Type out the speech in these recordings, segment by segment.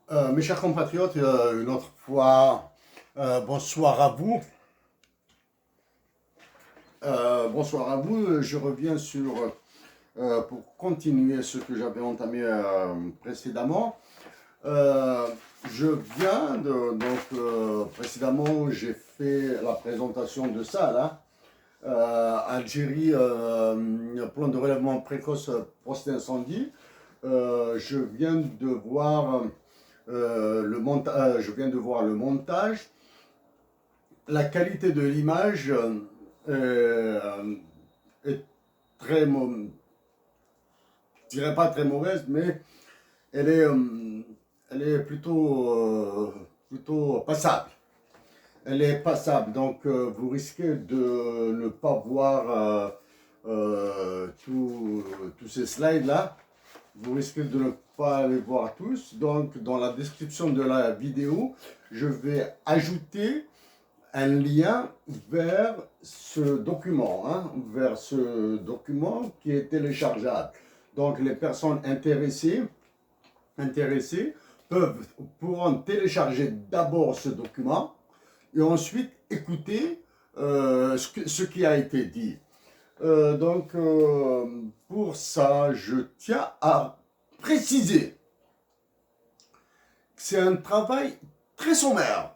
Mes chers compatriotes, une autre fois, bonsoir à vous. Bonsoir à vous. Je reviens pour continuer ce que j'avais entamé précédemment. Euh, je viens précédemment, j'ai fait la présentation de ça, là. Algérie, plan de relèvement précoce post-incendie. Je viens de voir je viens de voir le montage. La qualité de l'image est très, je dirais pas très mauvaise, mais elle est, euh, elle est plutôt passable. Elle est passable, donc vous risquez de ne pas voir tous ces slides-là. Vous risquez de ne pas les voir tous. Donc, dans la description de la vidéo, je vais ajouter un lien vers ce document, vers ce document qui est téléchargeable. Donc, les personnes intéressées pourront télécharger d'abord ce document et ensuite écouter ce qui a été dit. Pour ça, je tiens à préciser que c'est un travail très sommaire.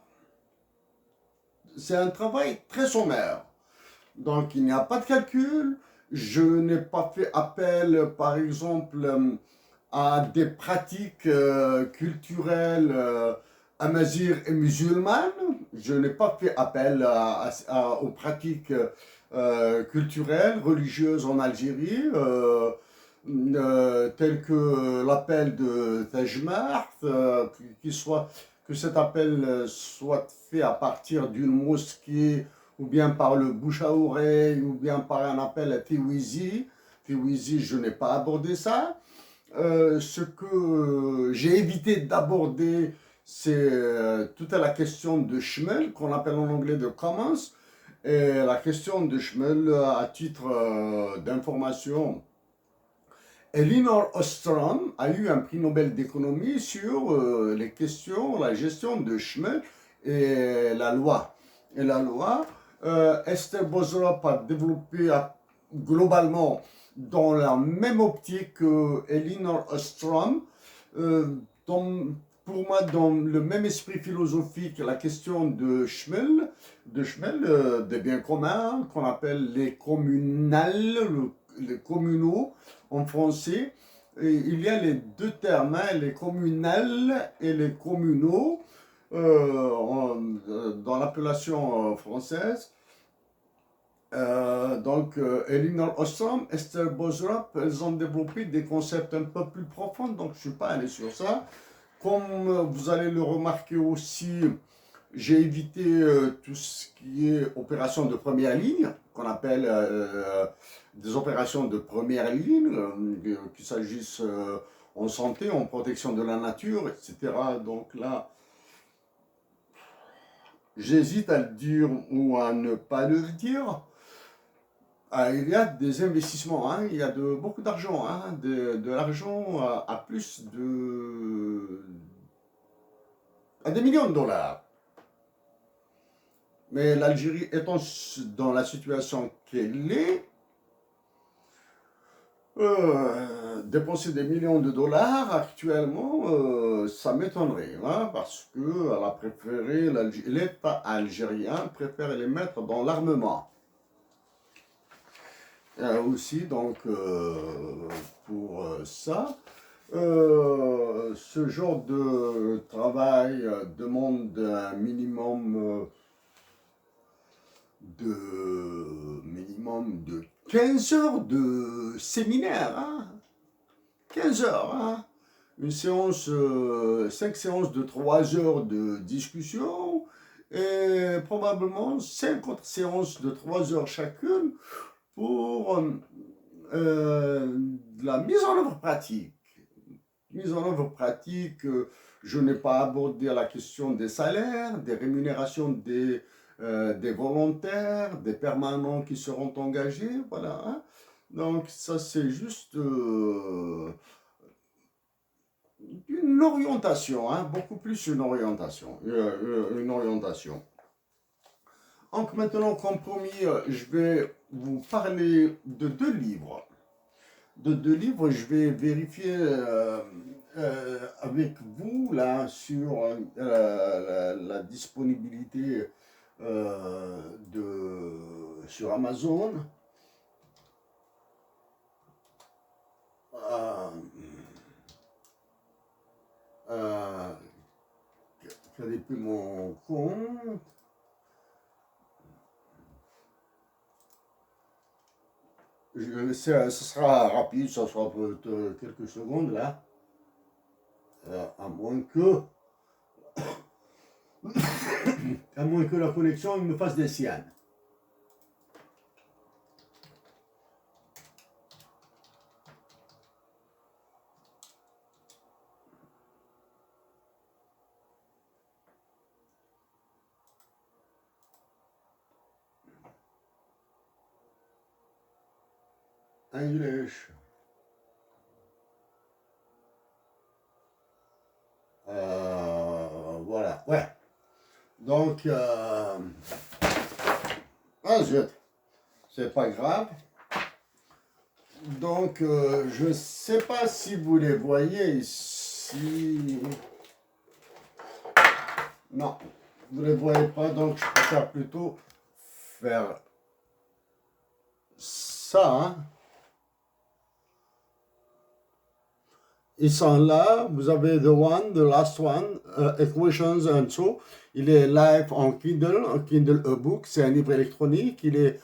C'est un travail très sommaire. Donc, il n'y a pas de calcul. Je n'ai pas fait appel, par exemple, à des pratiques culturelles amazighes et musulmanes. Je n'ai pas fait appel aux pratiques culturelles, religieuses en Algérie, telles que l'appel de Tajmar, que cet appel soit fait à partir d'une mosquée ou bien par le bouche à oreille, ou bien par un appel à Tiwizi. Tiwizi, je n'ai pas abordé ça. Ce que j'ai évité d'aborder, c'est toute la question de Schmel, qu'on appelle en anglais de commons. Et la question de Schmel, à titre d'information, Elinor Ostrom a eu un prix Nobel d'économie sur les questions, la gestion de Schmel et la loi. Et la loi, Esther Bozorop a développé globalement dans la même optique que Elinor Ostrom, pour moi, dans le même esprit philosophique, la question de Schmel, des biens communs, qu'on appelle les communales, les communaux en français. Et il y a les deux termes, les communales et les communaux, dans l'appellation française. Elinor Ostrom, Esther Bozrop, elles ont développé des concepts un peu plus profonds, donc je ne suis pas allé sur ça. Comme vous allez le remarquer aussi, j'ai évité tout ce qui est opération de première ligne, qu'on appelle des opérations de première ligne, qu'il s'agisse en santé, en protection de la nature, etc. Donc là, j'hésite à le dire ou à ne pas le dire. Il y a des investissements, il y a beaucoup d'argent, de l'argent à plus à des millions de dollars. Mais l'Algérie étant dans la situation qu'elle est, dépenser des millions de dollars actuellement, ça m'étonnerait, parce que elle a préféré, l'État algérien préfère les mettre dans l'armement. Aussi, donc, pour ça, ce genre de travail demande un minimum de 15 heures de séminaire, 15 heures, une séance, 5 séances de 3 heures de discussion et probablement 50 séances de 3 heures chacune pour la mise en œuvre pratique. Mise en œuvre pratique, je n'ai pas abordé la question des salaires, des rémunérations des volontaires, des permanents qui seront engagés, voilà. Donc ça c'est juste d'une orientation, hein, beaucoup plus une orientation. Une orientation. Donc maintenant, comme promis, je vais vous parler de deux livres. De deux livres, je vais vérifier avec vous là sur la disponibilité sur Amazon. Euh, quel est mon compte? Ce sera rapide, ça sera peut-être quelques secondes là, à moins que, à moins que la connexion me fasse des siennes. English. Voilà, ouais. Donc, ah zut, c'est pas grave. Donc, je ne sais pas si vous les voyez ici. Non, vous ne les voyez pas, donc je préfère plutôt faire ça. Hein. Ils sont là, vous avez the last one, Equations and so. Il est live en Kindle e-book, c'est un livre électronique. Il est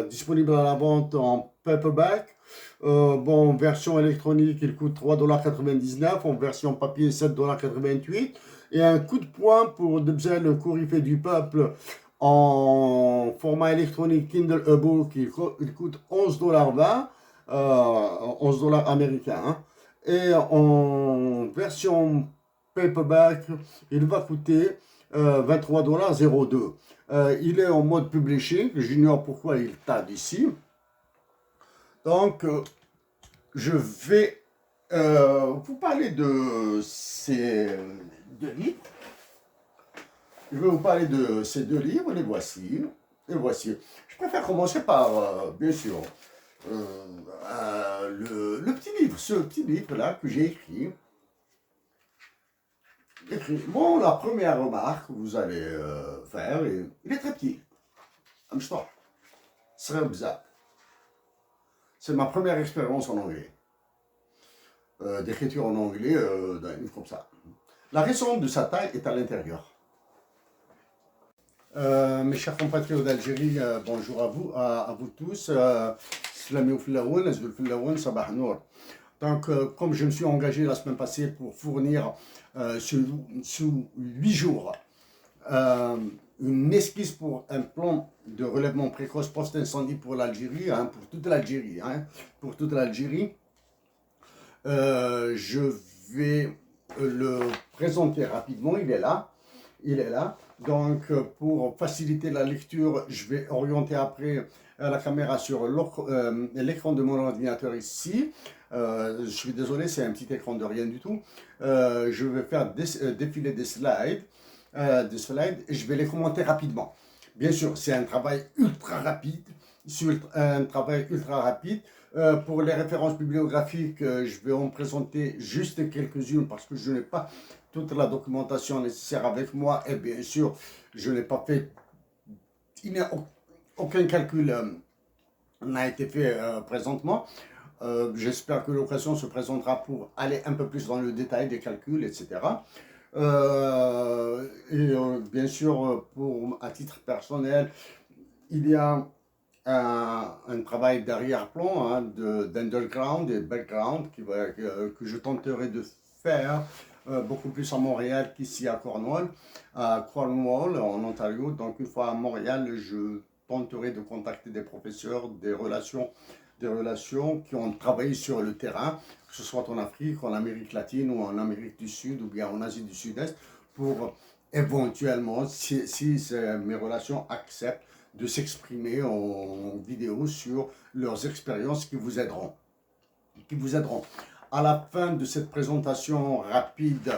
disponible à la vente en paperback. Bon, version électronique, il coûte 3,99 $, en version papier, 7,88 $. Et un coup de poing pour Debzel, le coryphée du peuple, en format électronique Kindle e-book, il coûte 11,20 $, 11 $ américains. Hein. Et en version paperback, il va coûter 23,02 $. Il est en mode publishing, j'ignore pourquoi il tarde ici. Donc, je vais vous parler de ces deux livres. Je vais vous parler de ces deux livres, les voici. Les voici. Je préfère commencer par, bien sûr, le petit livre, ce petit livre-là que j'ai écrit. Bon, la première remarque que vous allez faire, il est très petit. C'est ma première expérience en anglais. D'écriture en anglais d'un livre comme ça. La raison de sa taille est à l'intérieur. Mes chers compatriotes d'Algérie, bonjour à vous tous. Donc, comme je me suis engagé la semaine passée pour fournir sous 8 jours une esquisse pour un plan de relèvement précoce post-incendie pour l'Algérie, hein, pour toute l'Algérie, je vais le présenter rapidement, il est là. Donc, pour faciliter la lecture, je vais orienter après la caméra sur l'écran de mon ordinateur ici. Je suis désolé, c'est un petit écran de rien du tout. Je vais faire défiler des slides, et je vais les commenter rapidement. Bien sûr, c'est un travail ultra rapide. Pour les références bibliographiques, je vais en présenter juste quelques-unes parce que je n'ai pas toute la documentation nécessaire avec moi et bien sûr, je n'ai pas fait, aucun calcul n'a été fait présentement. J'espère que l'occasion se présentera pour aller un peu plus dans le détail des calculs, etc. Bien sûr, à titre personnel, il y a un travail d'arrière-plan, hein, d'underground et background que je tenterai de faire beaucoup plus à Montréal qu'ici à Cornwall, en Ontario. Donc une fois à Montréal, je tenterai de contacter des professeurs, des relations qui ont travaillé sur le terrain, que ce soit en Afrique, en Amérique latine ou en Amérique du Sud ou bien en Asie du Sud-Est, pour éventuellement, si mes relations acceptent, de s'exprimer en vidéo sur leurs expériences qui vous aideront. à la fin de cette présentation rapide.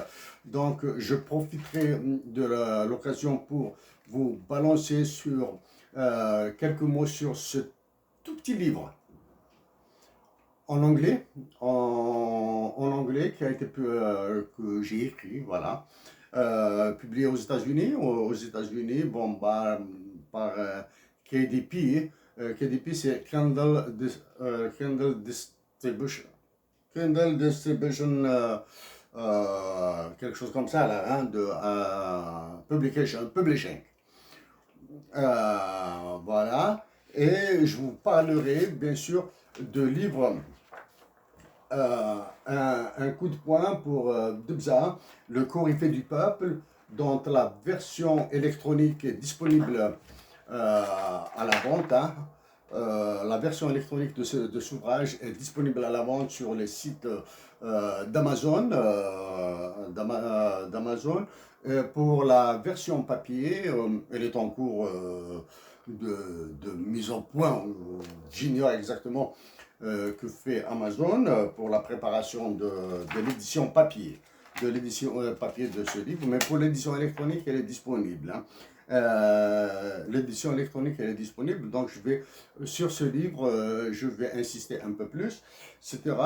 Donc, je profiterai de l'occasion pour vous balancer sur quelques mots sur ce tout petit livre en anglais, en anglais qui a été que j'ai écrit, voilà, publié aux États-Unis, bon, par KDP. KDP, c'est Kindle Distribution, Kindle Distribution, quelque chose comme ça, là, hein, de publishing. Voilà. Et je vous parlerai, bien sûr, de livres. Un coup de poing pour Dubza, le coryphée du peuple, dont la version électronique est disponible à la vente. Hein. La version électronique de cet ouvrage est disponible à la vente sur les sites d'Amazon. Pour la version papier, elle est en cours de mise au point. J'ignore exactement que fait Amazon pour la préparation de l'édition papier, de ce livre, mais pour l'édition électronique, elle est disponible. Hein. L'édition électronique, elle est disponible, donc sur ce livre, je vais insister un peu plus, etc.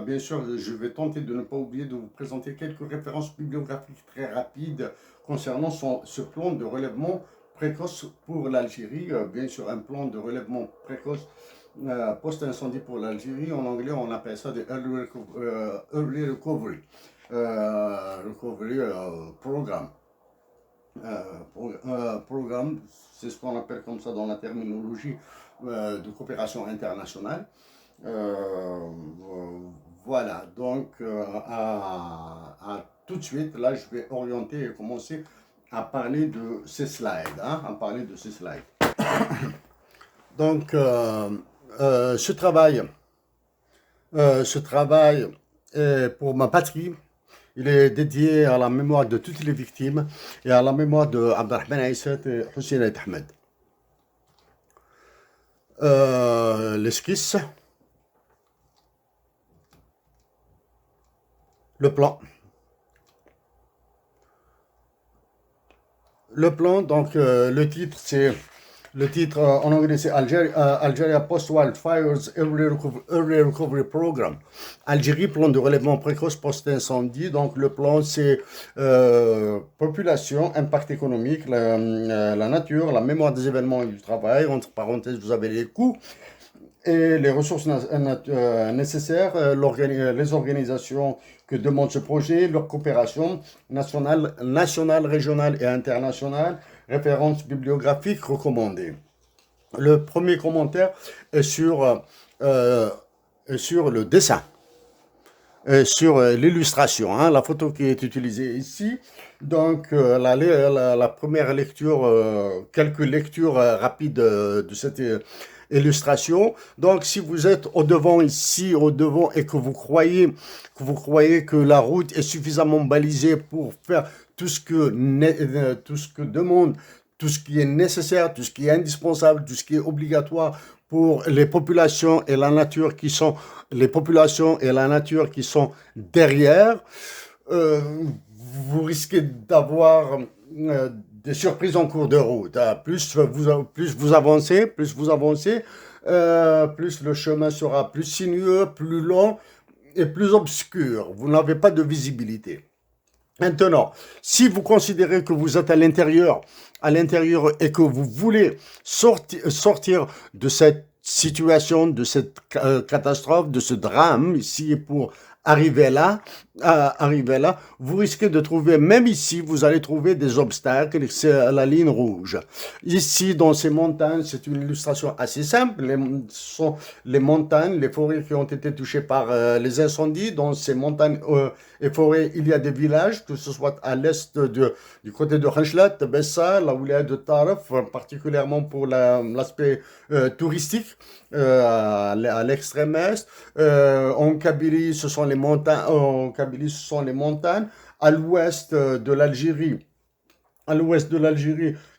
Bien sûr, je vais tenter de ne pas oublier de vous présenter quelques références bibliographiques très rapides concernant ce plan de relèvement précoce pour l'Algérie. Bien sûr, un plan de relèvement précoce post-incendie pour l'Algérie. En anglais, on appelle ça des early recovery program. Programme, c'est ce qu'on appelle comme ça dans la terminologie de coopération internationale. Voilà, donc à tout de suite, là je vais orienter et commencer à parler de ces slides. Hein, à parler de ces slides. Donc, ce travail est pour ma patrie. Il est dédié à la mémoire de toutes les victimes et à la mémoire de Abdelrahman Aïsset et Hussein Aït Ahmed. L'esquisse, le plan. Le plan, donc le titre en anglais c'est Algeria Post-Wildfires Early Recovery Program. Algérie, plan de relèvement précoce post-incendie. Donc le plan c'est population, impact économique, la nature, la mémoire des événements et du travail. Entre parenthèses, vous avez les coûts et les ressources nécessaires, les organisations que demande ce projet, leur coopération nationale, régionale et internationale, références bibliographiques recommandées. Le premier commentaire est sur le dessin, sur l'illustration, hein, la photo qui est utilisée ici. Donc la première lecture, quelques lectures rapides de cette illustration. Donc si vous êtes ici au devant et que vous croyez que la route est suffisamment balisée pour faire tout ce que demande, tout ce qui est nécessaire, tout ce qui est indispensable, tout ce qui est obligatoire pour les populations et la nature qui sont derrière, vous risquez d'avoir des surprises en cours de route. Plus vous avancez, plus le chemin sera plus sinueux, plus long et plus obscur. Vous n'avez pas de visibilité. Maintenant, si vous considérez que vous êtes à l'intérieur et que vous voulez sortir de cette situation, de cette catastrophe, de ce drame ici pour arriver là, vous risquez de trouver, même ici, vous allez trouver des obstacles, c'est la ligne rouge. Ici, dans ces montagnes, c'est une illustration assez simple. Ce sont les montagnes, les forêts qui ont été touchées par les incendies. Dans ces montagnes et forêts, il y a des villages, que ce soit à l'est du côté de Khanchlat, Bessa, la wilaya de Taraf, particulièrement pour l'aspect touristique, à l'extrême est. En Kabylie, ce sont les montagnes. À l'ouest de l'Algérie,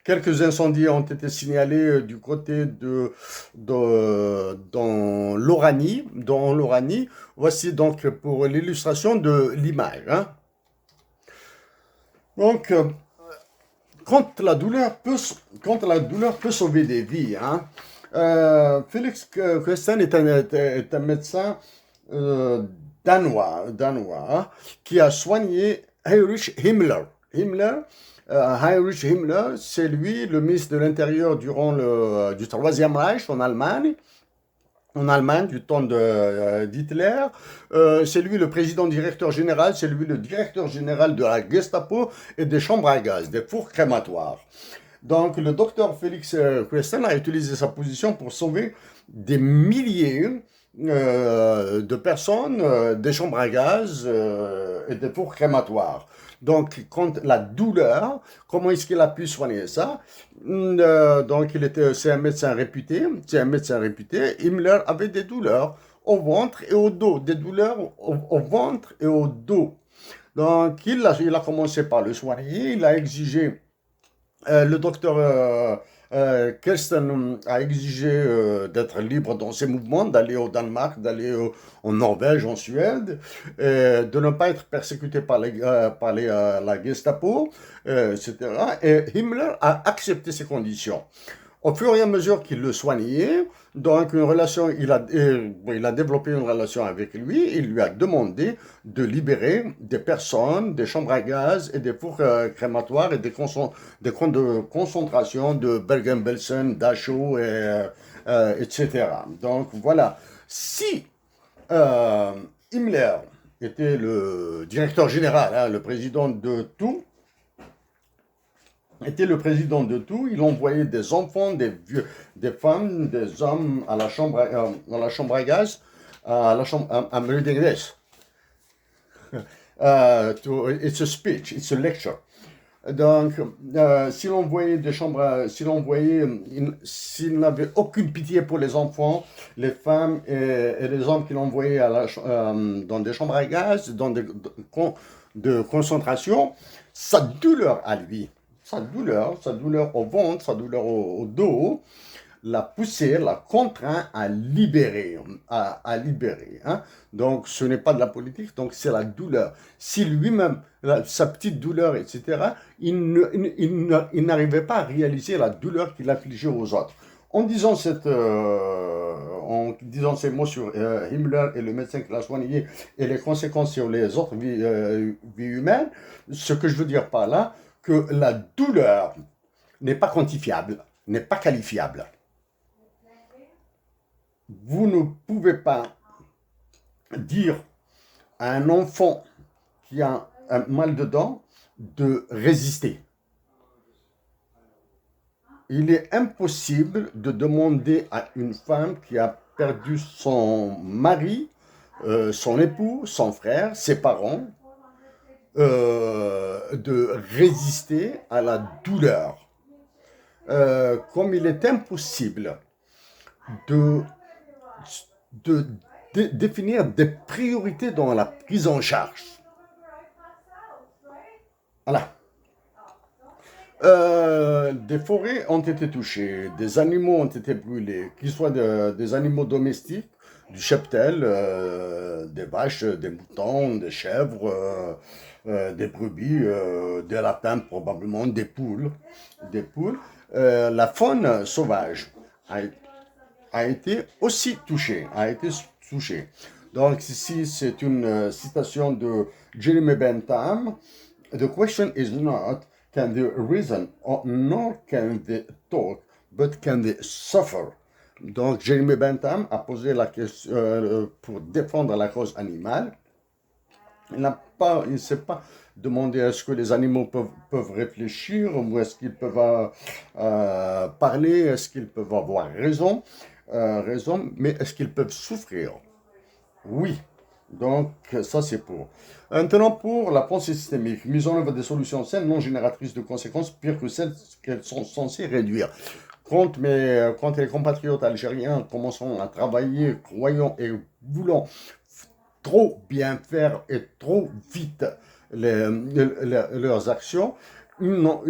Quelques incendies ont été signalés du côté dans l'Oranie. Dans l'Oranie, voici donc pour l'illustration de l'image, hein. Donc, quand la douleur peut sauver des vies, hein. Félix Questen est un médecin euh, danois, hein, qui a soigné Heinrich Himmler. Heinrich Himmler, c'est lui le ministre de l'Intérieur du Troisième Reich en Allemagne du temps d'Hitler. C'est lui le président directeur général, c'est lui le directeur général de la Gestapo et des chambres à gaz, des fours crématoires. Donc le docteur Félix Questen a utilisé sa position pour sauver des milliers de personnes des chambres à gaz et des fours crématoires. Donc, quand la douleur, comment est-ce qu'il a pu soigner ça? Donc, c'est un médecin réputé. Himmler avait des douleurs au ventre et au dos, des douleurs au ventre et au dos. Donc, il a commencé par le soigner. Il a exigé, le docteur Kirsten a exigé d'être libre dans ses mouvements, d'aller au Danemark, d'aller en Norvège, en Suède, de ne pas être persécuté par la Gestapo, etc. Et Himmler a accepté ces conditions. Au fur et à mesure qu'il le soignait, donc il a développé une relation avec lui. Il lui a demandé de libérer des personnes, des chambres à gaz et des fours crématoires et des camps de concentration de Bergen-Belsen, Dachau, etc. Donc voilà. Si Himmler était le directeur général, hein, le président de tout, il envoyait des enfants, des vieux, des femmes, des hommes à la chambre à gaz, à Meridianès. It's a speech, it's a lecture. Donc, s'il n'avait aucune pitié pour les enfants, les femmes et les hommes qu'il envoyait dans des chambres à gaz, de concentration, sa douleur à lui, sa douleur au ventre, sa douleur au dos, l'a poussé, l'a contraint à libérer. Hein. Donc, ce n'est pas de la politique, donc c'est la douleur. Si lui-même, sa petite douleur, etc., il n'arrivait pas à réaliser la douleur qu'il affligeait aux autres. En disant ces mots sur Himmler et le médecin qui l'a soigné et les conséquences sur les autres vies humaines, ce que je veux dire par là, que la douleur n'est pas quantifiable, n'est pas qualifiable. Vous ne pouvez pas dire à un enfant qui a un mal de dents de résister. Il est impossible de demander à une femme qui a perdu son mari, son époux, son frère, ses parents, de résister à la douleur. Comme il est impossible de définir des priorités dans la prise en charge. Voilà. Des forêts ont été touchées, des animaux ont été brûlés, qu'ils soient des animaux domestiques, du cheptel, des vaches, des moutons, des chèvres, des brebis, des lapins probablement, des poules. La faune sauvage a été aussi touchée, Donc ici, c'est une citation de Jeremy Bentham. The question is not can they reason nor can they talk, but can they suffer? Donc Jeremy Bentham a posé la question pour défendre la cause animale. Il ne s'est pas demandé est-ce que les animaux peuvent réfléchir ou est-ce qu'ils peuvent parler, est-ce qu'ils peuvent avoir raison, mais est-ce qu'ils peuvent souffrir? Oui. Donc, ça c'est pour. Maintenant, pour la pensée systémique, mise en œuvre des solutions saines non génératrices de conséquences pires que celles qu'elles sont censées réduire. Quand les compatriotes algériens commenceront à travailler, croyant et voulant trop bien faire et trop vite leurs actions, une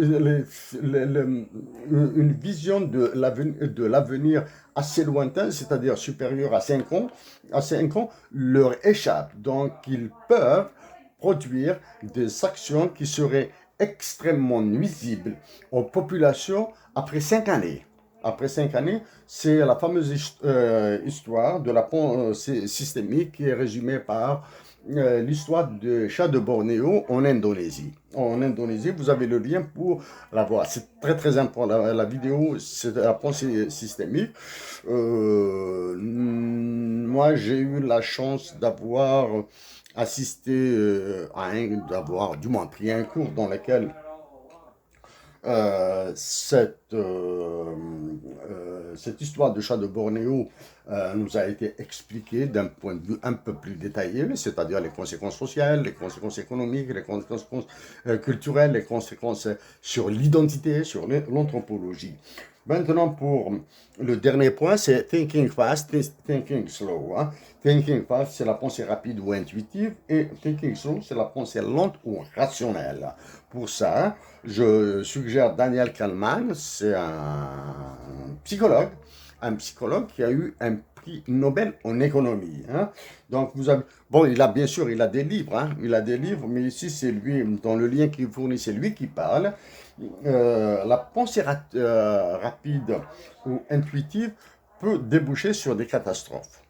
vision de l'avenir assez lointain, c'est-à-dire supérieur à 5 ans, leur échappe. Donc, ils peuvent produire des actions qui seraient extrêmement nuisibles aux populations après 5 années. Après 5 années, c'est la fameuse histoire de la pensée systémique qui est résumée par l'histoire du chat de Bornéo en Indonésie. En Indonésie, vous avez le lien pour la voir. C'est très très important. La vidéo, c'est la pensée systémique. Moi, j'ai eu la chance d'avoir assisté d'avoir du moins pris un cours dans lequel cette histoire de chat de Bornéo nous a été expliquée d'un point de vue un peu plus détaillé, c'est-à-dire les conséquences sociales, les conséquences économiques, les conséquences culturelles, les conséquences sur l'identité, sur l'anthropologie. Maintenant, pour le dernier point, c'est thinking fast, thinking slow. Hein. Thinking fast, c'est la pensée rapide ou intuitive, et thinking slow, c'est la pensée lente ou rationnelle. Pour ça, je suggère Daniel Kahneman, c'est un psychologue qui a eu un prix Nobel en économie. Hein. Donc vous avez, bon, bien sûr, il a des livres, hein, il a des livres, mais ici c'est lui, dans le lien qu'il fournit, c'est lui qui parle. La pensée rapide ou intuitive peut déboucher sur des catastrophes.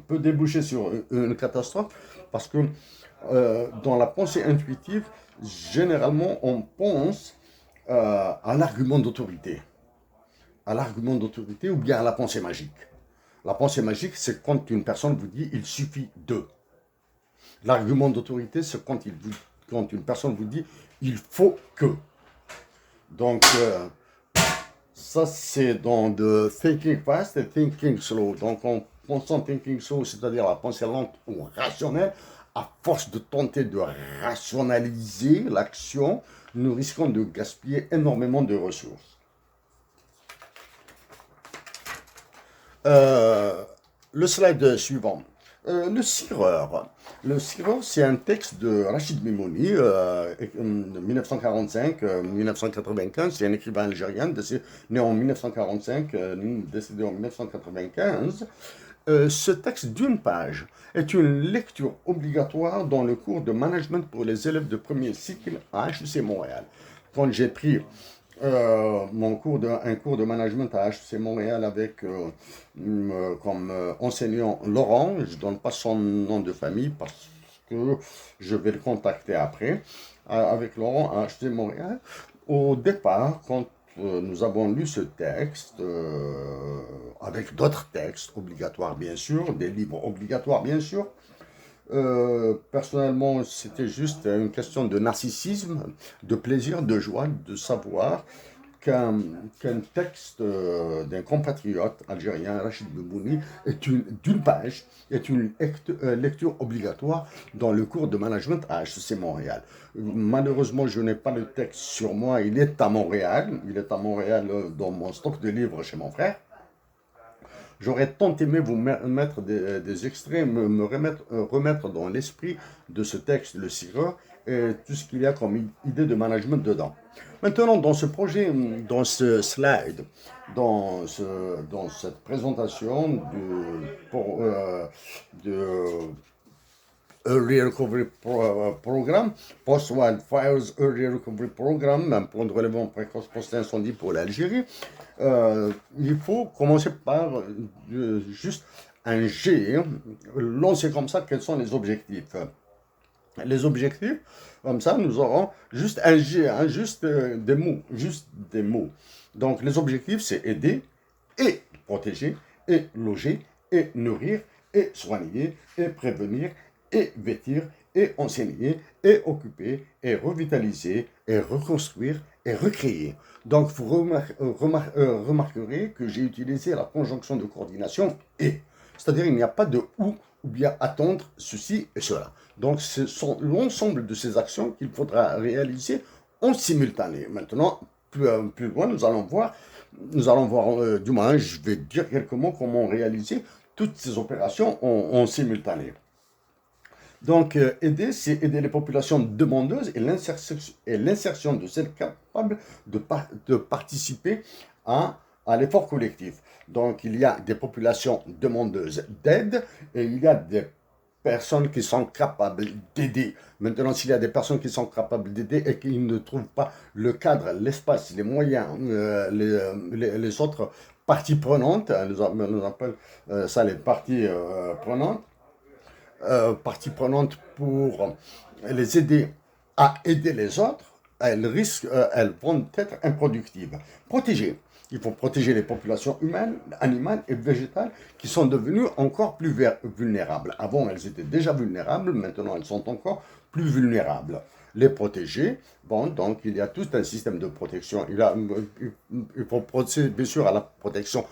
Peut déboucher sur une catastrophe parce que dans la pensée intuitive, généralement, on pense à l'argument d'autorité. À l'argument d'autorité ou bien à la pensée magique. La pensée magique, c'est quand une personne vous dit « il suffit de ». L'argument d'autorité, c'est quand une personne vous dit « il faut que ». Donc, ça, c'est dans le thinking fast et thinking slow. Donc, en pensant thinking slow, c'est-à-dire la pensée lente ou rationnelle, à force de tenter de rationaliser l'action, nous risquons de gaspiller énormément de ressources. Le slide suivant. Le Sireur. Le Sireur, c'est un texte de Rachid Mimouni, 1945-1995. C'est un écrivain algérien, né en 1945, décédé en 1995. Ce texte d'une page est une lecture obligatoire dans le cours de management pour les élèves de premier cycle à HEC Montréal. Quand j'ai pris un cours de management à HEC Montréal avec comme enseignant Laurent, je ne donne pas son nom de famille parce que je vais le contacter après, avec Laurent à HEC Montréal. Au départ, quand nous avons lu ce texte, avec d'autres textes obligatoires bien sûr, des livres obligatoires bien sûr. Personnellement, c'était juste une question de narcissisme, de plaisir, de joie, de savoir qu'un texte d'un compatriote algérien, Rachid Bebouni, d'une page, est une lecture obligatoire dans le cours de management à HEC Montréal. Malheureusement, je n'ai pas le texte sur moi, il est à Montréal, dans mon stock de livres chez mon frère. J'aurais tant aimé vous mettre des extraits, me remettre dans l'esprit de ce texte, le Sireur, et tout ce qu'il y a comme idée de management dedans. Maintenant, dans ce projet, dans ce slide, dans cette présentation de Early Recovery Program, Post-Wildfires Early Recovery Program, un plan de relèvement précoce post-incendie pour l'Algérie, il faut commencer par juste un G, lancer comme ça quels sont les objectifs. Les objectifs, comme ça, nous aurons juste un G, hein, juste des mots. Donc les objectifs, c'est aider et protéger, et loger, et nourrir, et soigner, et prévenir, et vêtir, et enseigner, et occuper, et revitaliser, et reconstruire, et recréer. Donc vous remarquerez que j'ai utilisé la conjonction de coordination et. C'est-à-dire il n'y a pas de ou bien attendre ceci et cela. Donc ce sont l'ensemble de ces actions qu'il faudra réaliser en simultané. Maintenant, plus loin, nous allons voir, du moins je vais dire quelques mots comment réaliser toutes ces opérations en simultané. Donc, aider, c'est aider les populations demandeuses et l'insertion de celles capables de participer à l'effort collectif. Donc, il y a des populations demandeuses d'aide et il y a des personnes qui sont capables d'aider. Maintenant, s'il y a des personnes qui sont capables d'aider et qui ne trouvent pas le cadre, l'espace, les moyens, les autres parties prenantes, nous appelle ça les parties prenantes pour les aider à aider les autres, elles vont être improductives. Protéger. Il faut protéger les populations humaines, animales et végétales qui sont devenues encore plus vulnérables. Avant, elles étaient déjà vulnérables, maintenant elles sont encore plus vulnérables. Les protéger, bon, donc il y a tout un système de protection. Il faut procéder bien sûr à la protection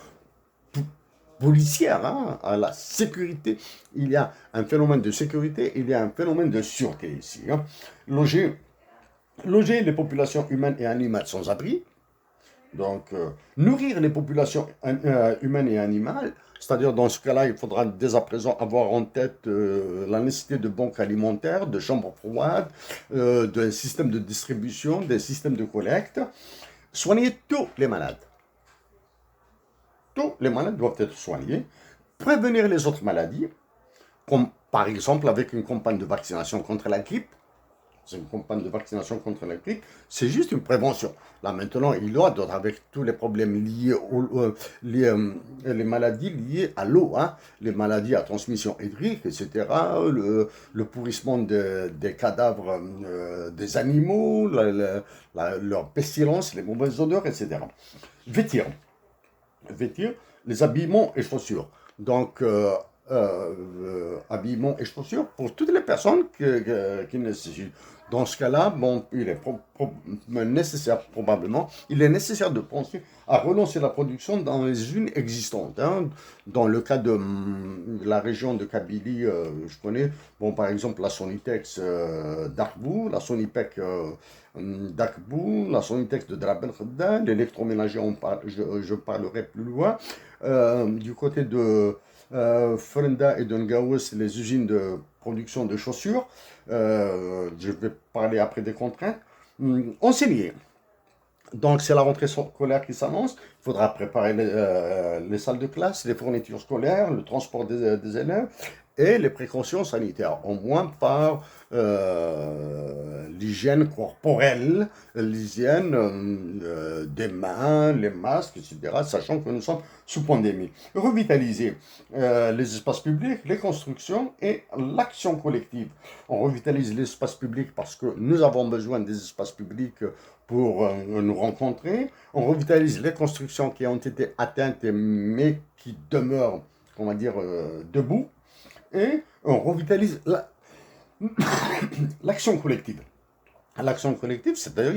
policière, hein, à la sécurité. Il y a un phénomène de sécurité, il y a un phénomène de sûreté ici. Hein. Loger les populations humaines et animales sans abri. Donc, nourrir les populations humaines et animales, c'est-à-dire dans ce cas-là, il faudra dès à présent avoir en tête la nécessité de banques alimentaires, de chambres froides, d'un système de distribution, des systèmes de collecte. Soigner tous les malades. Tous les malades doivent être soignés. Prévenir les autres maladies, comme par exemple avec une campagne de vaccination contre la grippe. C'est une campagne de vaccination contre la grippe, c'est juste une prévention. Là maintenant, il y aura d'autres avec tous les problèmes liés les maladies liées à l'eau, hein, les maladies à transmission hydrique, etc., le pourrissement des cadavres des animaux, leur pestilence, les mauvaises odeurs, etc. Vêtir. Vêtir, les habillements et chaussures. Donc, habillement et chaussures pour toutes les personnes qui nécessitent. Dans ce cas-là, bon, il est nécessaire, probablement, il est nécessaire de penser à relancer la production dans les usines existantes. Hein. Dans le cas de la région de Kabylie, je connais, bon, par exemple, la Sonitex d'Arbou, la Sonipec d'Akbou, la Sonitex de Drabel Khedda, l'électroménager, je parlerai plus loin. Du côté de Frenda et de Ngaous, les usines de production de chaussures. Je vais parler après des contraintes. Enseigner. Donc, c'est la rentrée scolaire qui s'annonce. Il faudra préparer les salles de classe, les fournitures scolaires, le transport des élèves et les précautions sanitaires, au moins par l'hygiène corporelle, l'hygiène des mains, les masques, etc., sachant que nous sommes sous pandémie. Revitaliser les espaces publics, les constructions et l'action collective. On revitalise l'espace public parce que nous avons besoin des espaces publics pour nous rencontrer. On revitalise les constructions qui ont été atteintes mais qui demeurent, on va dire, debout. Et on revitalise l'action collective. L'action collective, c'est-à-dire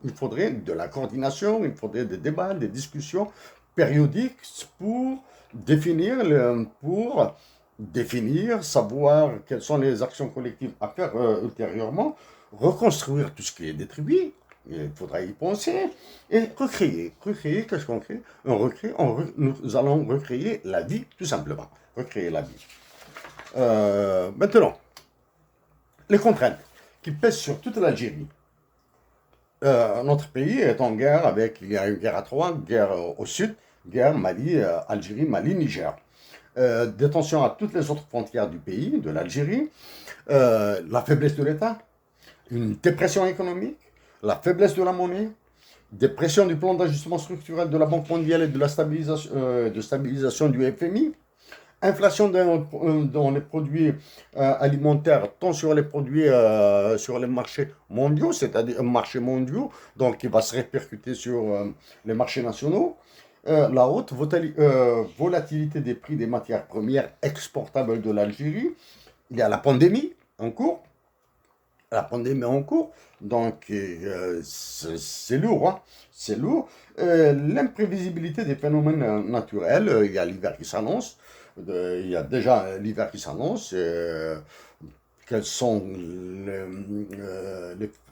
il faudrait de la coordination, il faudrait des débats, des discussions périodiques pour définir, savoir quelles sont les actions collectives à faire ultérieurement, reconstruire tout ce qui est détruit. Il faudra y penser et recréer. Recréer, qu'est-ce qu'on crée? Nous allons recréer la vie, tout simplement. Recréer la vie. Maintenant, les contraintes qui pèsent sur toute l'Algérie. Notre pays est en guerre il y a une guerre à trois, guerre au sud, guerre Mali, Algérie, Mali, Niger. Des tensions à toutes les autres frontières du pays, de l'Algérie, la faiblesse de l'État, une dépression économique, la faiblesse de la monnaie, des pressions du plan d'ajustement structurel de la Banque mondiale et de la stabilisation du FMI, inflation dans les produits alimentaires, tant sur les produits sur les marchés mondiaux, c'est-à-dire marchés mondiaux, donc qui va se répercuter sur les marchés nationaux. La haute volatilité des prix des matières premières exportables de l'Algérie. Il y a la pandémie en cours. Donc c'est lourd, hein, c'est lourd. L'imprévisibilité des phénomènes naturels, il y a l'hiver qui s'annonce, il y a déjà l'hiver qui s'annonce. Quels sont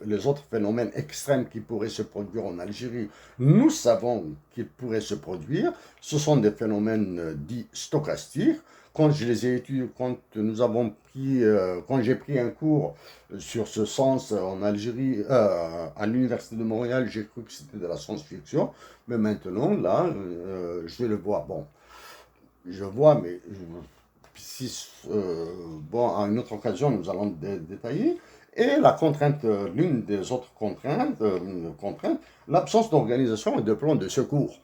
les autres phénomènes extrêmes qui pourraient se produire en Algérie? Nous savons qu'ils pourraient se produire. Ce sont des phénomènes dits stochastiques, quand je les ai étudiés, quand nous avons pris, quand j'ai pris un cours sur ce sens en Algérie, à l'Université de Montréal, j'ai cru que c'était de la science-fiction, mais maintenant, là, je le vois. Bon, je vois, mais si, bon, à une autre occasion, nous allons détailler. Et la contrainte, l'une des autres contraintes, l'absence d'organisation et de plan de secours.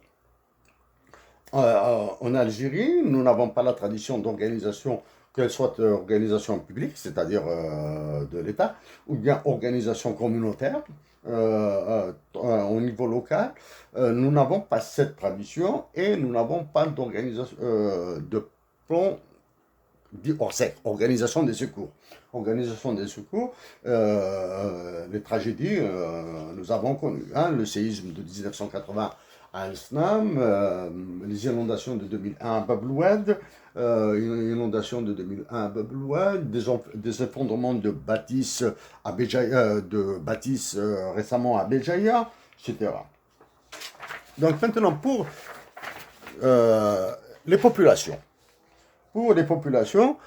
En Algérie, nous n'avons pas la tradition d'organisation, qu'elle soit organisation publique, c'est-à-dire de l'État, ou bien organisation communautaire au niveau local. Nous n'avons pas cette tradition et nous n'avons pas d'organisation, de plan dit ORSEC, Organisation des secours. Organisation des secours, les tragédies, nous avons connu hein, le séisme de 1980 à Elsnam, les inondations de 2001 à Bab el-Oued, une inondation de 2001 à Bab el-Oued, des effondrements de bâtisses, récemment à Béjaïa, etc. Donc maintenant, pour euh, les populations, pour les populations,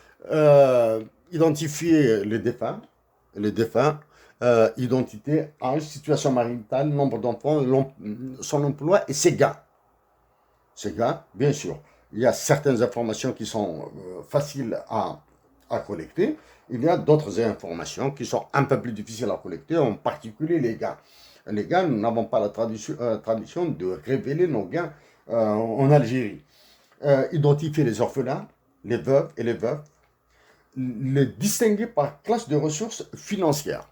identifier les défunts, identité, âge, situation maritale, nombre d'enfants, son emploi et ses gains. Ses gains, bien sûr. Il y a certaines informations qui sont faciles à collecter. Il y a d'autres informations qui sont un peu plus difficiles à collecter, en particulier les gains. Les gains, nous n'avons pas la tradition de révéler nos gains en Algérie. Identifier les orphelins, les veuves et les veufs, les distinguer par classe de ressources financières.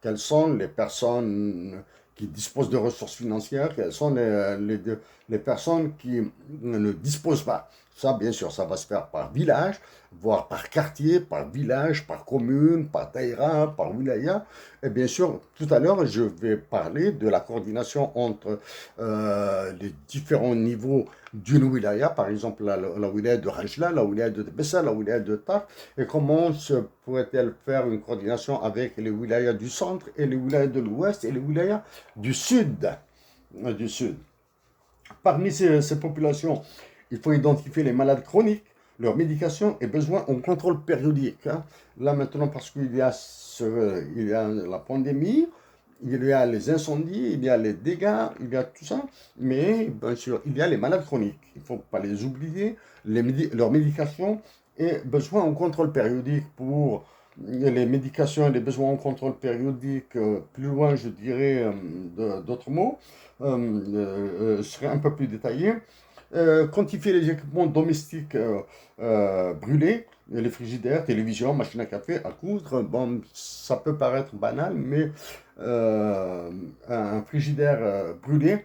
Quelles sont les personnes qui disposent de ressources financières, quelles sont les personnes qui ne disposent pas. Ça, bien sûr, ça va se faire par village, voire par quartier, par village, par commune, par daïra, par wilaya. Et bien sûr, tout à l'heure, je vais parler de la coordination entre les différents niveaux d'une wilaya, par exemple la wilaya de Rajla, la wilaya de Bessa, la wilaya de Tar, et comment se pourrait-elle faire une coordination avec les wilayas du centre et les wilayas de l'ouest et les wilayas du sud. Parmi ces populations, il faut identifier les malades chroniques, leurs médications et besoins en contrôle périodique. Hein. Là maintenant, parce qu'il y a, il y a la pandémie, il y a les incendies, il y a les dégâts, il y a tout ça, mais bien sûr, il y a les malades chroniques. Il ne faut pas les oublier, leurs médications et besoins en contrôle périodique pour les médications et les besoins en contrôle périodique, plus loin, je dirais, d'autres mots, seraient un peu plus détaillés. Quantifier les équipements domestiques brûlés, les frigidaires, télévision, machine à café, à coudre. Bon, ça peut paraître banal, mais un frigidaire brûlé,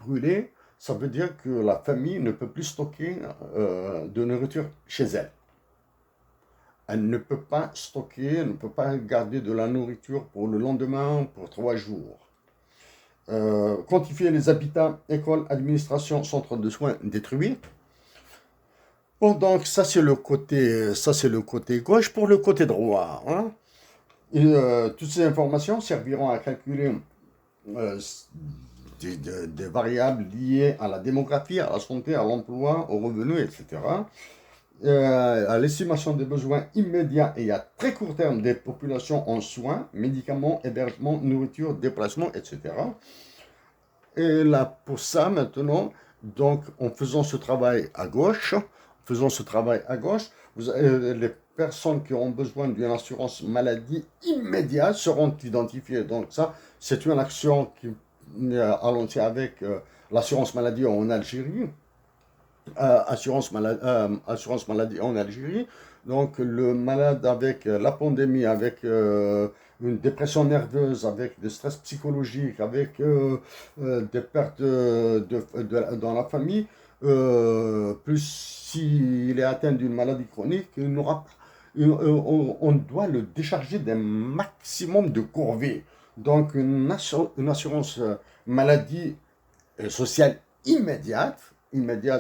brûlé, ça veut dire que la famille ne peut plus stocker de nourriture chez elle. Elle ne peut pas stocker, elle ne peut pas garder de la nourriture pour le lendemain, pour 3 jours. Quantifier les habitats, écoles, administration, centres de soins détruits. Bon, donc ça c'est le côté gauche. Pour le côté droit, hein, toutes ces informations serviront à calculer des variables liées à la démographie, à la santé, à l'emploi, aux revenus, etc. À l'estimation des besoins immédiats et à très court terme des populations en soins, médicaments, hébergement, nourriture, déplacement, etc. Et là, pour ça, maintenant, donc, en faisant ce travail à gauche, les personnes qui auront besoin d'une assurance maladie immédiate seront identifiées. Donc ça, c'est une action qui a lancé avec l'assurance maladie en Algérie. Assurance maladie en Algérie. Donc le malade avec la pandémie, avec une dépression nerveuse, avec des stress psychologiques, avec des pertes dans la famille, plus s'il est atteint d'une maladie chronique, il n'aura pas, on doit le décharger d'un maximum de corvées. Donc une assurance maladie sociale immédiate,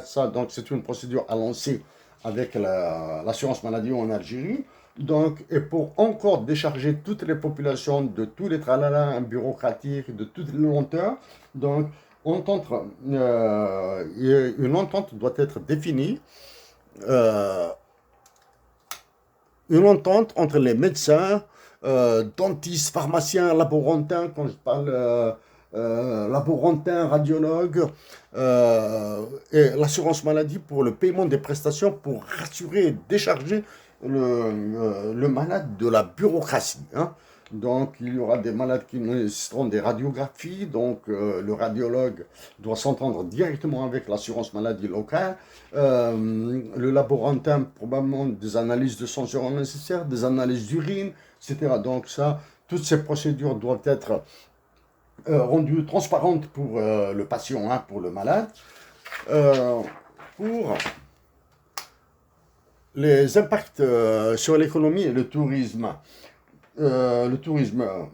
ça, donc c'est une procédure à lancer avec l'assurance maladie en Algérie. Donc, et pour encore décharger toutes les populations de tous les tralala bureaucratiques, de toutes les lenteurs, donc entente, une entente doit être définie, euh, une entente entre les médecins, dentistes, pharmaciens, laborantins, quand je parle laborantin, radiologue, et l'assurance maladie pour le paiement des prestations pour rassurer et décharger le malade de la bureaucratie, hein. Donc, il y aura des malades qui nécessiteront des radiographies. Donc, le radiologue doit s'entendre directement avec l'assurance maladie locale. Le laborantin, probablement des analyses de sang seront nécessaires, des analyses d'urine, etc. Donc, ça, toutes ces procédures doivent être rendues transparentes pour le patient, hein, pour le malade. Euh, pour les impacts sur l'économie et le tourisme,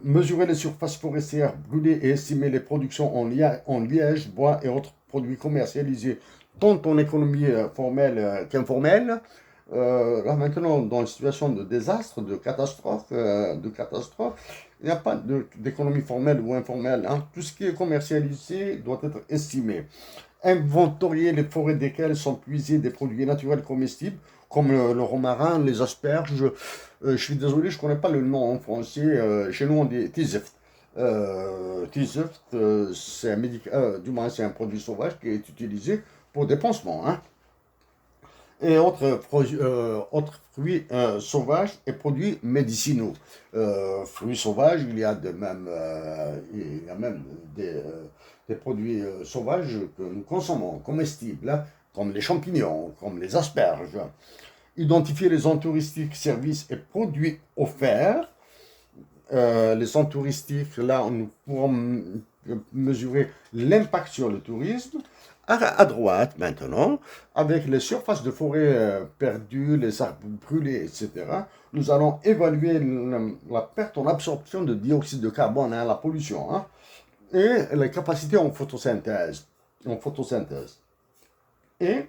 mesurer les surfaces forestières brûlées et estimer les productions en liège, bois et autres produits commercialisés tant en économie formelle qu'informelle. Là maintenant, dans une situation de désastre, de catastrophe, il n'y a pas d'économie formelle ou informelle, hein. Tout ce qui est commercialisé doit être estimé. Inventorier les forêts desquelles sont puisés des produits naturels comestibles, comme le romarin, les asperges. Je suis désolé, je ne connais pas le nom en français. Chez nous, on dit tiseft. Tiseft, c'est du moins, c'est un produit sauvage qui est utilisé pour des pansements, hein. Et autres fruits sauvages et produits médicinaux. Fruits sauvages, il y a même des produits sauvages que nous consommons, comestibles, hein, comme les champignons, comme les asperges. Identifier les zones touristiques, services et produits offerts. Les zones touristiques, là, nous pourrons mesurer l'impact sur le tourisme. À droite, maintenant, avec les surfaces de forêt perdues, les arbres brûlés, etc., nous allons évaluer la perte en absorption de dioxyde de carbone, hein, la pollution, hein, et les capacités en photosynthèse. Et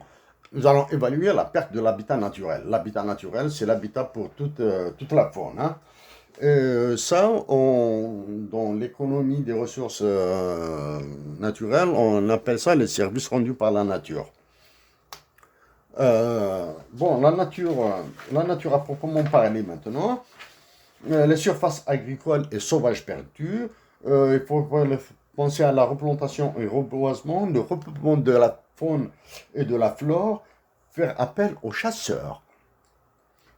nous allons évaluer la perte de l'habitat naturel. L'habitat naturel, c'est l'habitat pour toute la faune, hein. Ça, dans l'économie des ressources naturelles, on appelle ça les services rendus par la nature. Bon, la nature à proprement parler maintenant. Les surfaces agricoles et sauvages perdues. Il faut penser à la replantation et reboisement, le repeuplement de la faune et de la flore, faire appel aux chasseurs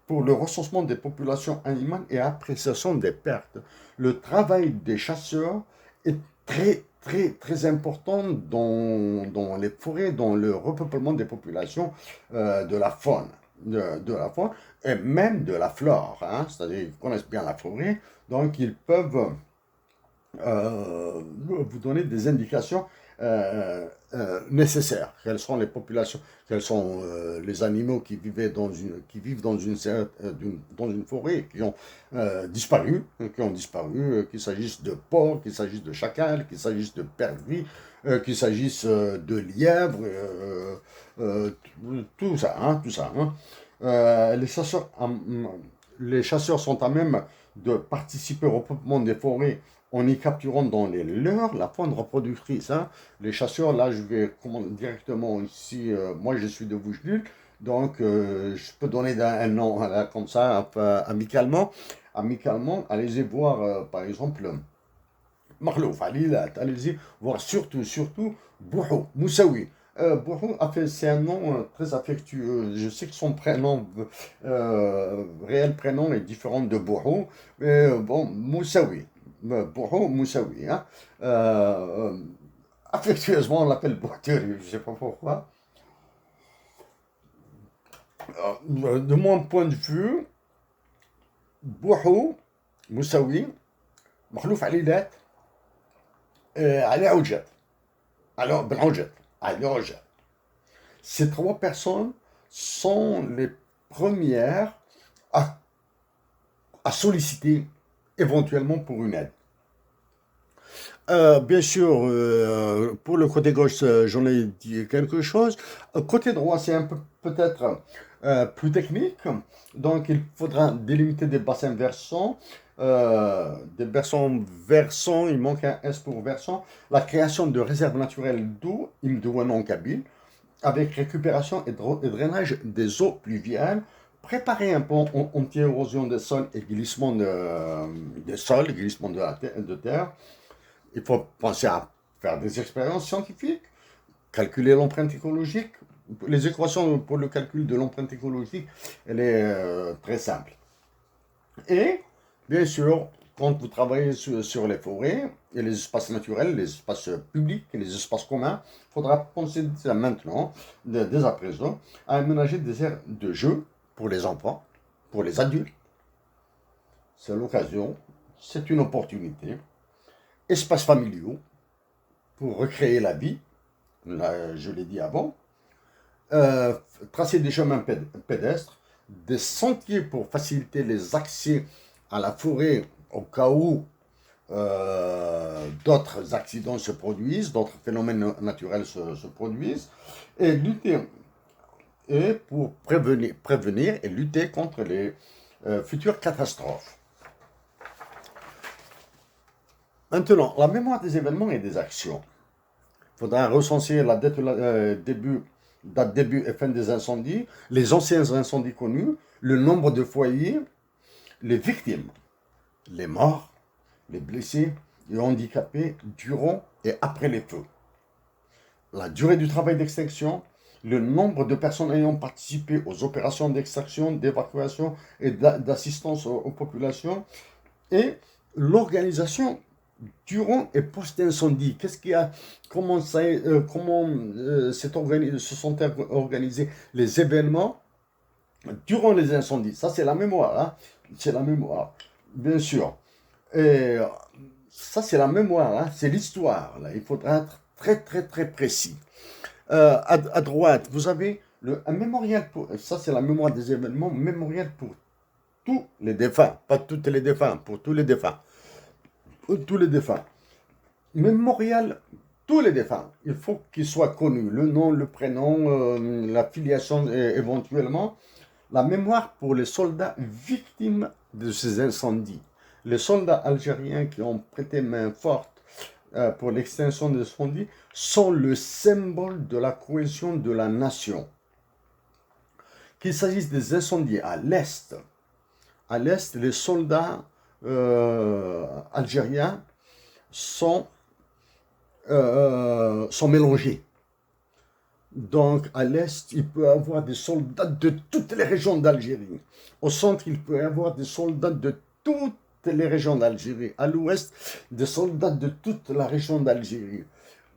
pour le recensement des populations animales et appréciation des pertes. Le travail des chasseurs est très, très, très important dans les forêts, dans le repeuplement des populations de la faune. De la faune et même de la flore, hein. C'est-à-dire qu'ils connaissent bien la forêt, donc ils peuvent vous donner des indications nécessaires. Quelles sont les populations, quels sont les animaux qui vivent dans une forêt, qui ont disparu, qu'il s'agisse de porcs, qu'il s'agisse de chacals, qu'il s'agisse de perdrix, qu'il s'agisse de lièvres, tout ça, hein, tout ça, hein. Les chasseurs sont à même de participer au repeuplement des forêts en y capturant dans les leurs la faune reproductrice, hein. Les chasseurs, là, je vais directement ici, moi je suis de Vougelul, donc je peux donner un nom là, comme ça, amicalement. Amicalement, allez-y voir, par exemple, Marlouf, allez-y voir surtout, Bouhou, Moussaoui. Bouhou c'est un nom très affectueux. Je sais que son prénom, réel prénom est différent de Bouhou, mais bon, Moussaoui. Bouhou, Moussaoui, hein. Affectueusement, on l'appelle Bouhturi, je ne sais pas pourquoi. De mon point de vue, Bouhou, Moussaoui, Marlouf Alilat, Ali Aoudjat. Alors, Blanjet, Ali Aoudjat. Ces trois personnes sont les premières à, à solliciter éventuellement pour une aide. Bien sûr, pour le côté gauche, j'en ai dit quelque chose. Côté droit, c'est un peu peut-être plus technique. Donc, il faudra délimiter des bassins versants, des versants, il manque un S pour versant, la création de réserves naturelles d'eau, Imdouane en Kabyle, avec récupération et drainage des eaux pluviales, préparer un plan anti-érosion des sols et glissement des sols, glissement de terre. Il faut penser à faire des expériences scientifiques, calculer l'empreinte écologique. Les équations pour le calcul de l'empreinte écologique, elle est très simple. Et, bien sûr, quand vous travaillez sur les forêts et les espaces naturels, les espaces publics et les espaces communs, il faudra penser maintenant, dès à présent, à aménager des aires de jeu pour les enfants, pour les adultes. C'est l'occasion, c'est une opportunité. Espaces familiaux pour recréer la vie, là, je l'ai dit avant. Euh, Tracer des chemins pédestres, des sentiers pour faciliter les accès à la forêt au cas où d'autres accidents se produisent, d'autres phénomènes naturels se produisent, et lutter et pour prévenir et lutter contre les futures catastrophes. Maintenant, la mémoire des événements et des actions. Il faudra recenser la date début et fin des incendies, les anciens incendies connus, le nombre de foyers, les victimes, les morts, les blessés et handicapés durant et après les feux, la durée du travail d'extinction, le nombre de personnes ayant participé aux opérations d'extraction, d'évacuation et d'assistance aux populations, et l'organisation durant et post-incendie. Qu'est-ce qu'il y a, comment se sont organisés les événements durant les incendies. Ça, c'est la mémoire. Hein? C'est la mémoire, bien sûr. Et ça, c'est la mémoire. Hein? C'est l'histoire. Là. Il faudra être très, très, très précis. À droite, vous avez un mémorial pour. Ça, c'est la mémoire des événements. Mémorial pour tous les défunts. Pas tous les défunts, pour tous les défunts. Tous les défunts. Mémorial, tous les défunts. Il faut qu'ils soient connus. Le nom, le prénom, la filiation éventuellement. La mémoire pour les soldats victimes de ces incendies. Les soldats algériens qui ont prêté main forte pour l'extinction des incendies sont le symbole de la cohésion de la nation. Qu'il s'agisse des incendies à l'Est, les soldats algériens sont mélangés. Donc, à l'Est, il peut y avoir des soldats de toutes les régions d'Algérie. Au centre, il peut y avoir des soldats de toutes les régions d'Algérie. À l'Ouest, des soldats de toute la région d'Algérie.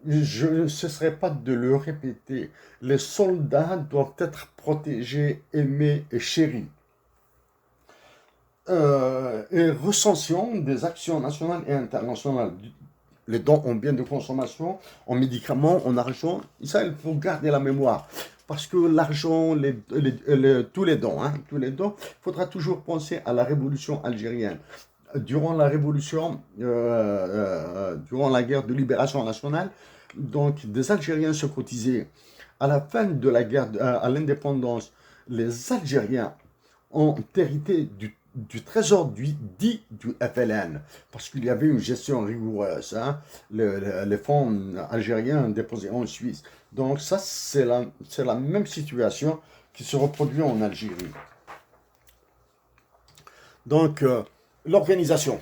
Je ne cesserai pas de le répéter. Les soldats doivent être protégés, aimés et chéris. Et recension des actions nationales et internationales. Les dons en biens de consommation, en médicaments, en argent. Ça, il faut garder la mémoire. Parce que l'argent, tous les dons, il faudra toujours penser à la révolution algérienne. Durant la révolution, durant la guerre de libération nationale, donc des Algériens se cotisaient. À la fin de la guerre, à l'indépendance, les Algériens ont hérité du trésor dit du FLN, parce qu'il y avait une gestion rigoureuse. Hein, les fonds algériens déposés en Suisse. Donc ça, c'est la même situation qui se reproduit en Algérie. Donc, l'organisation.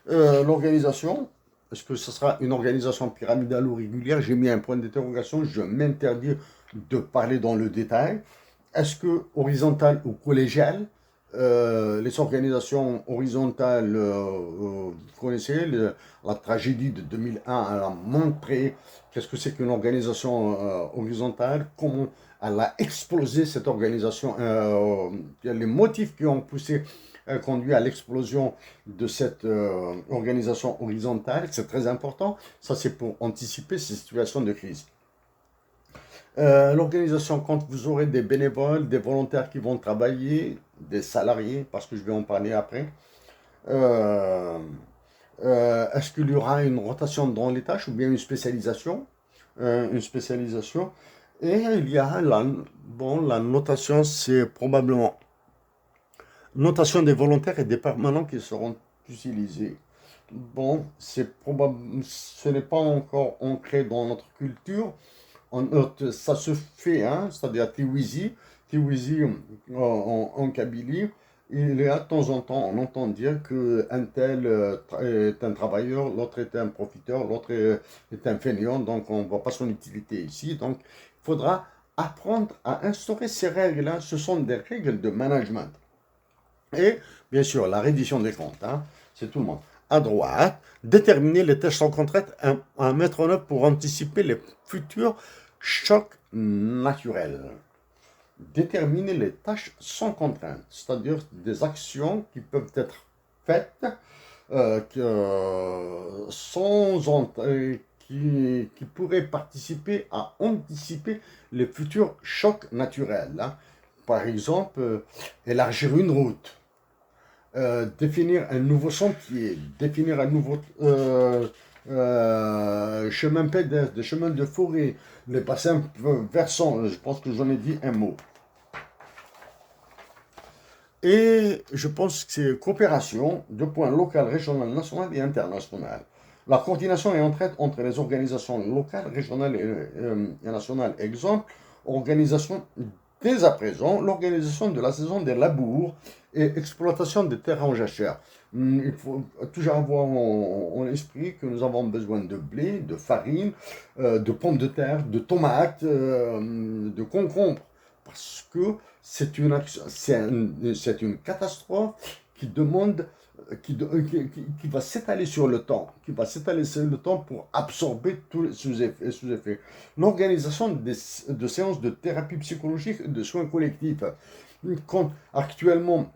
Est-ce que ce sera une organisation pyramidale ou régulière? J'ai mis un point d'interrogation, je m'interdis de parler dans le détail. Est-ce que horizontale ou collégiale? Les organisations horizontales, vous connaissez, la tragédie de 2001, elle a montré qu'est-ce que c'est qu'une organisation horizontale, comment elle a explosé cette organisation, les motifs qui ont conduit à l'explosion de cette organisation horizontale, c'est très important. Ça, c'est pour anticiper ces situations de crise. L'organisation, quand vous aurez des bénévoles, des volontaires qui vont travailler, des salariés, parce que je vais en parler après, est-ce qu'il y aura une rotation dans les tâches ou bien une spécialisation? Et il y a la notation, c'est probablement notation des volontaires et des permanents qui seront utilisé. Bon, ce n'est pas encore ancré dans notre culture. Ça se fait, hein, c'est-à-dire Tiwizi en Kabylie. Il est à temps en temps, on entend dire qu'un tel est un travailleur, l'autre est un profiteur, l'autre est un fainéant, donc on ne voit pas son utilité ici. Donc il faudra apprendre à instaurer ces règles-là. Ce sont des règles de management. Et bien sûr, la reddition des comptes, hein, c'est tout le monde. À droite, déterminer les tâches sans contrainte à mettre en œuvre pour anticiper les futurs chocs naturels. Déterminer les tâches sans contrainte, c'est-à-dire des actions qui peuvent être faites qui pourraient participer à anticiper les futurs chocs naturels, hein. Par exemple, élargir une route, définir un nouveau sentier, définir un nouveau chemin pédestre, des chemins de forêt, les bassins versants. Je pense que j'en ai dit un mot. Et je pense que c'est coopération de points local, régional, national et international. La coordination et entraide entre les organisations locales, régionales et nationales. Exemple, organisation dès à présent, l'organisation de la saison des labours et exploitation des terres en jachère. Il faut toujours avoir en esprit que nous avons besoin de blé, de farine, de pommes de terre, de tomates, de concombres. Parce que c'est une catastrophe qui demande, qui va s'étaler sur le temps, pour absorber tous les sous-effets. L'organisation de séances de thérapie psychologique et de soins collectifs. Quand actuellement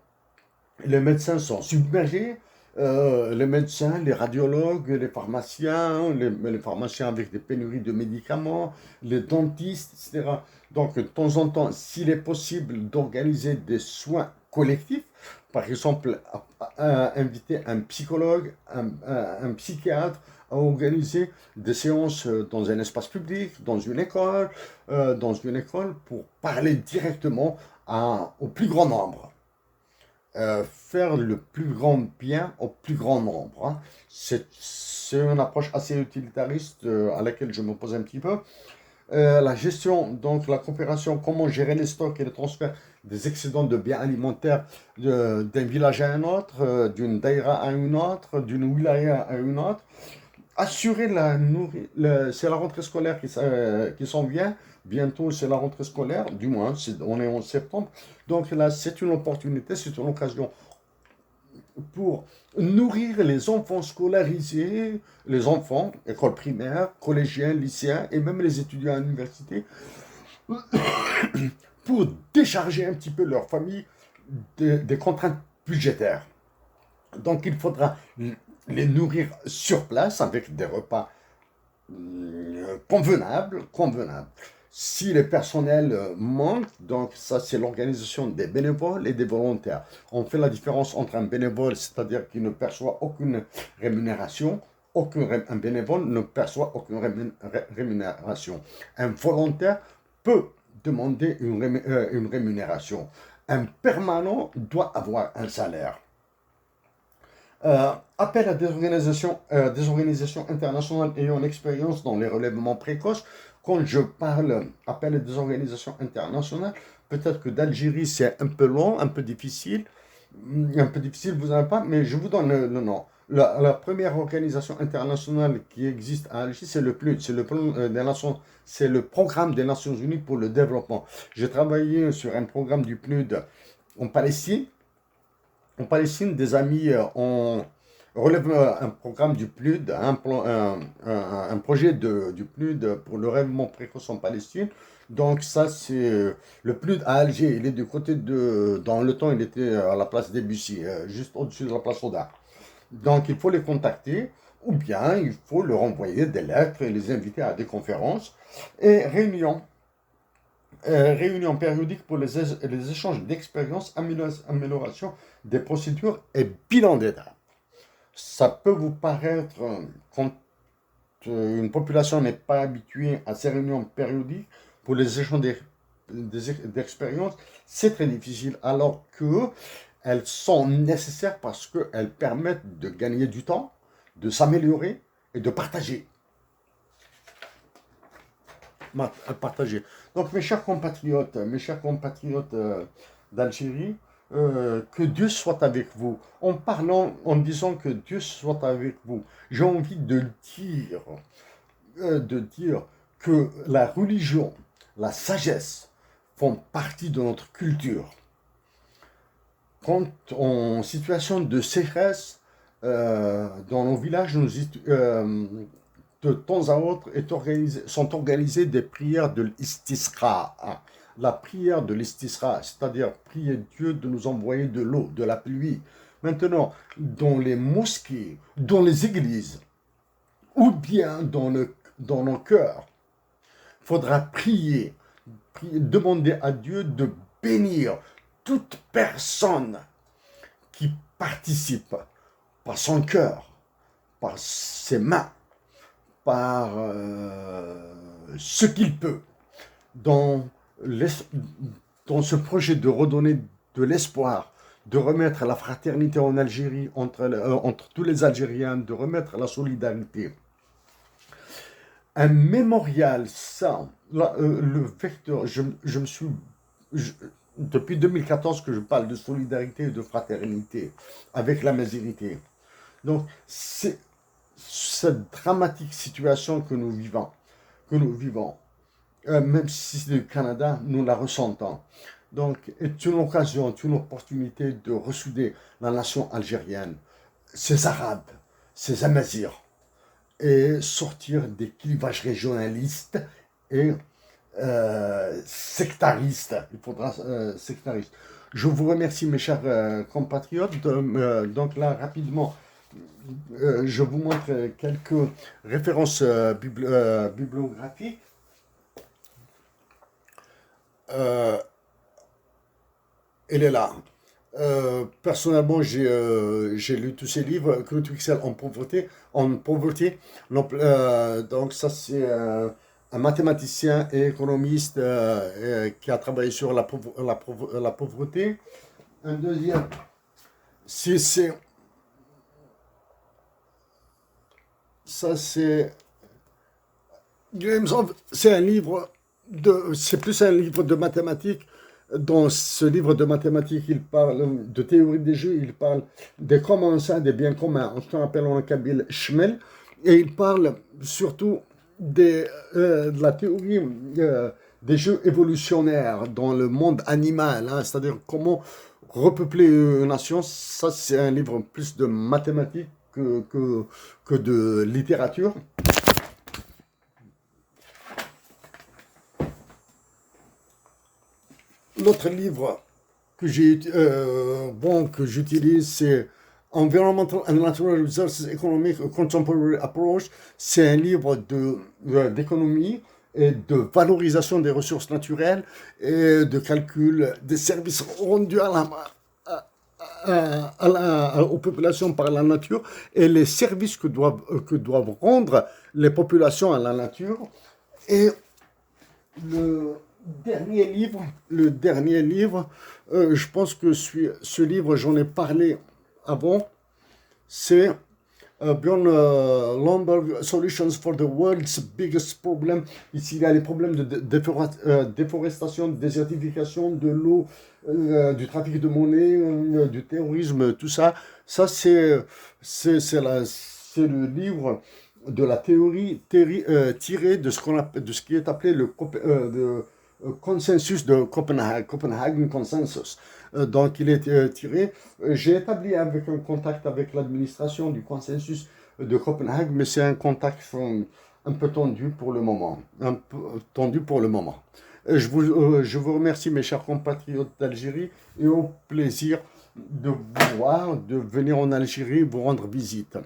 les médecins sont submergés, les médecins, les radiologues, les pharmaciens avec des pénuries de médicaments, les dentistes, etc. Donc, de temps en temps, s'il est possible d'organiser des soins collectifs, par exemple, inviter un psychologue, un psychiatre, à organiser des séances dans un espace public, dans une école pour parler directement au plus grand nombre. Faire le plus grand bien au plus grand nombre, hein. C'est une approche assez utilitariste à laquelle je me pose un petit peu. La gestion, donc la coopération, comment gérer les stocks et le transfert des excédents de biens alimentaires d'un village à un autre, d'une daïra à une autre, d'une wilaya à une autre. Assurer la nourriture, c'est la rentrée scolaire qui s'en vient. Bientôt, c'est la rentrée scolaire, du moins, on est en septembre. Donc là, c'est une opportunité, c'est une occasion pour nourrir les enfants scolarisés, les enfants, école primaire, collégiens, lycéens et même les étudiants à l'université, pour décharger un petit peu leur famille des contraintes budgétaires. Donc il faudra les nourrir sur place avec des repas convenables. Si les personnels manquent, donc ça c'est l'organisation des bénévoles et des volontaires. On fait la différence entre un bénévole, c'est-à-dire qui ne perçoit aucune rémunération. Un bénévole ne perçoit aucune rémunération. Un volontaire peut demander une rémunération. Un permanent doit avoir un salaire. Appel à des organisations internationales ayant l'expérience dans les relèvements précoces. Quand je parle appel à des organisations internationales, peut-être que d'Algérie c'est un peu long, un peu difficile, vous n'avez pas, mais je vous donne le nom. La première organisation internationale qui existe à Alger, c'est le PNUD, c'est le Programme des Nations Unies pour le développement. J'ai travaillé sur un programme du PNUD en Palestine. En Palestine, des amis ont relevé un programme du PNUD, un projet du PNUD pour le relèvement précoce en Palestine. Donc ça, c'est le PNUD à Alger. Il est du côté dans le temps, il était à la place Debussy, juste au-dessus de la place Audard. Donc il faut les contacter, ou bien il faut leur envoyer des lettres et les inviter à des conférences et réunions périodiques pour les échanges d'expériences, amélioration des procédures et bilan d'état. Ça peut vous paraître, quand une population n'est pas habituée à ces réunions périodiques pour les échanges d'expériences, c'est très difficile. Alors que elles sont nécessaires parce qu'elles permettent de gagner du temps, de s'améliorer et de partager. Partager. Donc mes chers compatriotes d'Algérie, que Dieu soit avec vous. En parlant, en disant que Dieu soit avec vous, j'ai envie de dire que la religion, la sagesse font partie de notre culture. Quand en situation de sécheresse, dans nos villages, de temps à autre sont organisées des prières de l'istisqa. La prière de l'istisqa, c'est-à-dire prier Dieu de nous envoyer de l'eau, de la pluie. Maintenant, dans les mosquées, dans les églises, ou bien dans nos cœurs, il faudra prier, demander à Dieu de bénir toute personne qui participe par son cœur, par ses mains, par ce qu'il peut, dans ce projet de redonner de l'espoir, de remettre la fraternité en Algérie entre tous les Algériens, de remettre la solidarité. Un mémorial, ça, le vecteur, depuis 2014 que je parle de solidarité et de fraternité avec la Mazirité. Donc, c'est cette dramatique situation que nous vivons, même si c'est du Canada, nous la ressentons. Donc, c'est une occasion, c'est une opportunité de ressouder la nation algérienne, ses Arabes, ses Amazirs, et sortir des clivages régionalistes et sectaristes. Il faudra sectaristes. Je vous remercie, mes chers compatriotes. Donc là, rapidement, je vous montre quelques références bibliographiques. Elle est là. Personnellement, j'ai lu tous ces livres. Knut Wicksell en pauvreté. Donc ça, c'est un mathématicien et économiste qui a travaillé sur la pauvreté. Un deuxième, c'est un livre c'est plus un livre de mathématiques. Dans ce livre de mathématiques, il parle de théorie des jeux, il parle des commensals, des biens communs, on appelle en kabyle Shmel, et il parle surtout de la théorie des jeux évolutionnaires dans le monde animal, hein, c'est-à-dire comment repeupler une nation. Ça, c'est un livre plus de mathématiques que de littérature. L'autre livre que j'utilise, c'est Environmental and Natural Resources Economic Contemporary Approach. C'est un livre d'économie et de valorisation des ressources naturelles et de calcul des services rendus aux populations par la nature et les services que doivent rendre les populations à la nature. Et le dernier livre, je pense que ce livre, j'en ai parlé avant, c'est Björn Lomborg, Solutions for the World's Biggest Problem. Ici, il y a les problèmes de déforestation, de désertification, de l'eau, du trafic de monnaie, du terrorisme, tout ça. Ça, c'est le livre de la théorie tirée de ce qui est appelé le consensus de Copenhague, Copenhagen Consensus. Donc il est tiré. J'ai établi un contact avec l'administration du consensus de Copenhague, mais c'est un contact un peu tendu pour le moment. Je vous remercie, mes chers compatriotes d'Algérie, et au plaisir de vous voir, de venir en Algérie vous rendre visite.